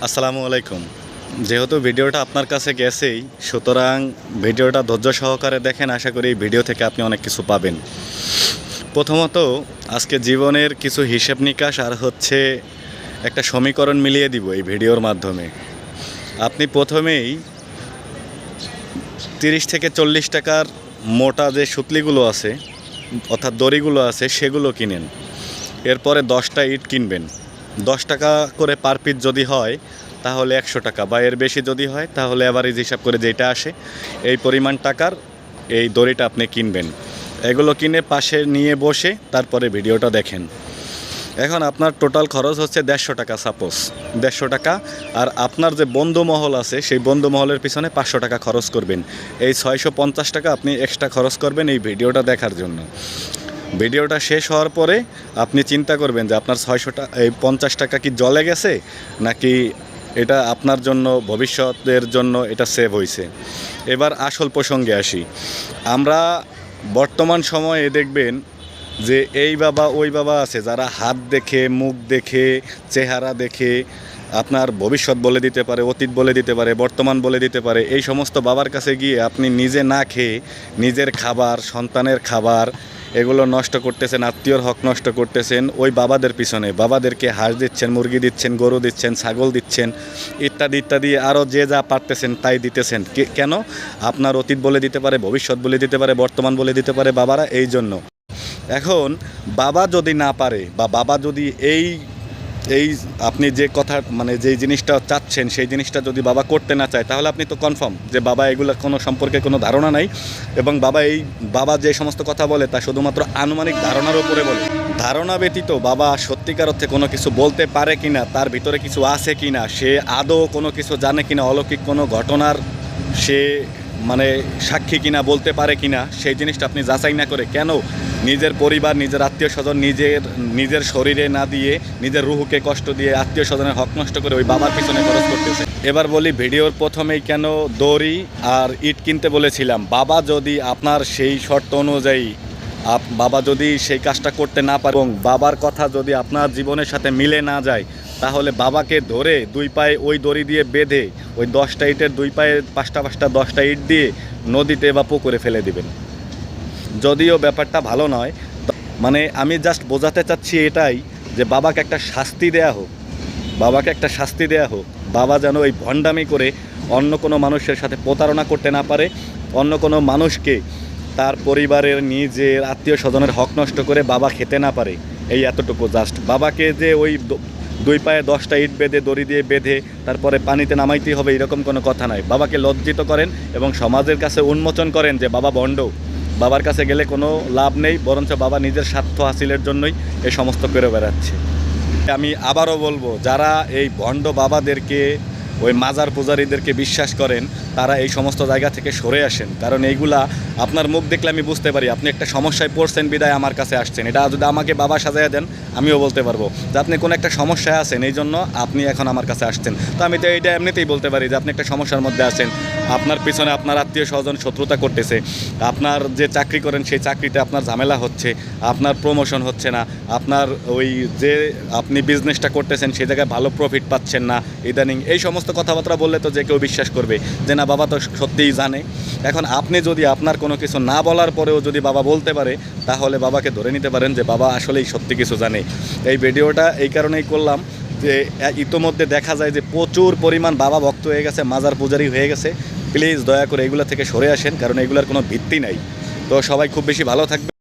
আসসালামু আলাইকুম। যেহেতু ভিডিওটা আপনার কাছে গেছেই, সুতরাং ভিডিওটা ধৈর্য সহকারে দেখেন। আশা করি এই ভিডিও থেকে আপনি অনেক কিছু পাবেন। প্রথমত, আজকে জীবনের কিছু হিসেব নিকাশ আর হচ্ছে একটা সমীকরণ মিলিয়ে দিব এই ভিডিওর মাধ্যমে। আপনি প্রথমেই 30 থেকে 40 টাকার মোটা যে সুতলিগুলো আছে, অর্থাৎ দড়িগুলো আছে, সেগুলো কিনেন। এরপরে 10টা ইট কিনবেন। 10 টাকা করে পার পিস যদি হয় তাহলে 100 টাকা, বা এর বেশি যদি হয় তাহলে অ্যাভারেজ হিসাব করে যেটা আসে এই পরিমাণ টাকার এই দড়িটা আপনি কিনবেন। এগুলো কিনে পাশে নিয়ে বসে তারপরে ভিডিওটা দেখেন। এখন আপনার টোটাল খরচ হচ্ছে 150 টাকা, সাপোজ 150 টাকা। আর আপনার যে বন্ধুমহল আছে সেই বন্ধুমহলের পিছনে 500 টাকা খরচ করবেন। এই 650 টাকা আপনি এক্সট্রা খরচ করবেন এই ভিডিওটা দেখার জন্য। ভিডিওটা শেষ হওয়ার পরে আপনি চিন্তা করবেন যে আপনার 50 টাকা কি জলে গেছে, নাকি এটা আপনার জন্য ভবিষ্যতের জন্য এটা সেভ হয়েছে। এবার আসল প্রসঙ্গে আসি। আমরা বর্তমান সময়ে দেখবেন যে এই বাবা ওই বাবা আছে যারা হাত দেখে, মুখ দেখে, চেহারা দেখে আপনার ভবিষ্যৎ বলে দিতে পারে, অতীত বলে দিতে পারে, বর্তমান বলে দিতে পারে। এই সমস্ত বাবার কাছে গিয়ে আপনি নিজে না খেয়ে নিজের খাবার, সন্তানের খাবার এগুলো নষ্ট করতেছেন, আত্মীয়র হক নষ্ট করতেছেন ওই বাবাদের পিছনে। বাবাদেরকে হাঁস দিচ্ছেন, মুরগি দিচ্ছেন, গরু দিচ্ছেন, ছাগল দিচ্ছেন, ইত্যাদি ইত্যাদি আরও যে যা পারতেছেন তাই দিতেছেন। কেন? আপনার অতীত বলে দিতে পারে, ভবিষ্যৎ বলে দিতে পারে, বর্তমান বলে দিতে পারে বাবারা। এই জন্য এখন বাবা যদি না পারে, বা বাবা যদি এই এই আপনি যে কথা মানে যেই জিনিসটা চাচ্ছেন সেই জিনিসটা যদি বাবা করতে না চায়, তাহলে আপনি তো কনফার্ম যে বাবা এগুলো কোনো সম্পর্কে কোনো ধারণা নাই। এবং বাবা যে সমস্ত কথা বলে তা শুধুমাত্র আনুমানিক ধারণার উপরে বলে। ধারণা ব্যতীত বাবা সত্যিকার অর্থে কোনো কিছু বলতে পারে কিনা, তার ভিতরে কিছু আছে কিনা, সে আদৌ কোনো কিছু জানে কিনা, অলৌকিক কোনো ঘটনার সে মানে সাক্ষী কিনা, বলতে পারে কিনা, সেই জিনিসটা আপনি যাচাই না করে কেন নিজের পরিবার, নিজের আত্মীয় স্বজন, নিজের শরীরে না দিয়ে, নিজের রুহুকে কষ্ট দিয়ে আত্মীয় স্বজনের হক নষ্ট করে ওই বাবার পিছনে খরচ করতেছে। এবার বলি, ভিডিওর প্রথমেই কেন দড়ি আর ইট কিনতে বলেছিলাম। বাবা যদি আপনার সেই শর্ত অনুযায়ী বাবা যদি সেই কাজটা করতে না পারে এবং বাবার কথা যদি আপনার জীবনের সাথে মিলে না যায়, তাহলে বাবাকে ধরে দুই পায়ে ওই দড়ি দিয়ে বেঁধে ওই 10টা ইটের দুই পায়ে 5টা 10টা ইট দিয়ে নদীতে বা পুকুরে ফেলে দিবেন। যদিও ব্যাপারটা ভালো নয়, মানে আমি জাস্ট বোঝাতে চাচ্ছি এটাই যে বাবাকে একটা শাস্তি দেয়া হোক, বাবাকে একটা শাস্তি দেয়া হোক। বাবা যেন ওই ভণ্ডামি করে অন্য কোনো মানুষের সাথে প্রতারণা করতে না পারে, অন্য কোনো মানুষকে তার পরিবারের, নিজের আত্মীয় স্বজনের হক নষ্ট করে বাবা খেতে না পারে। এই এতটুকু জাস্ট। বাবাকে যে ওই দুই পায়ে 10টা ইট বেঁধে, দড়ি দিয়ে বেঁধে তারপরে পানিতে নামাইতেই হবে এরকম কোনো কথা নাই। বাবাকে লজ্জিত করেন এবং সমাজের কাছে উন্মোচন করেন যে বাবা ভণ্ড, বাবার কাছে গেলে কোনো লাভ নেই, বরঞ্চ বাবা নিজের স্বার্থ হাসিলের জন্যই এই সমস্ত করে বেড়াচ্ছে। আমি আবারও বলবো, যারা এই ভণ্ড বাবাদেরকে, ওই মাজার পূজারীদেরকে বিশ্বাস করেন, তারা এই সমস্ত জায়গা থেকে সরে আসেন। কারণ এইগুলা আপনার মুখ দেখলে আমি বুঝতে পারি আপনি একটা সমস্যায় পড়ছেন, বিদায় আমার কাছে আসছেন। এটা যদি আমাকে বাবা সাজাইয়া দেন আমিও বলতে পারবো যে আপনি কোনো একটা সমস্যায় আছেন, এই জন্য আপনি এখন আমার কাছে আসছেন। তো আমি তো এইটা এমনিতেই বলতে পারি যে আপনি একটা সমস্যার মধ্যে আছেন, আপনার পিছনে আপনার আত্মীয় স্বজন শত্রুতা করতেছে, আপনার যে চাকরি করেন সেই চাকরিতে আপনার ঝামেলা হচ্ছে, আপনার প্রমোশন হচ্ছে না, আপনার ওই যে আপনি বিজনেসটা করতেছেন সেই জায়গায় ভালো প্রফিট পাচ্ছেন না ইদানিং। এই সমস্ত কথাবার্তা বললে তো যে কেউ বিশ্বাস করবে যে না, বাবা তো সত্যিই জানে। এখন আপনি যদি আপনার কোনো কিছু না বলার পরেও যদি বাবা বলতে পারে, তাহলে বাবাকে ধরে নিতে পারেন যে বাবা আসলেই সত্যি কিছু জানে। এই ভিডিওটা এই কারণেই করলাম যে ইতোমধ্যে দেখা যায় যে প্রচুর পরিমাণ বাবা ভক্ত হয়ে গেছে, মাজার পূজারি হয়ে গেছে। প্লিজ দয়া করে এগুলো থেকে সরে আসেন, কারণ এগুলোর কোনো ভিত্তি নাই। তো সবাই খুব বেশি ভালো থাকবে।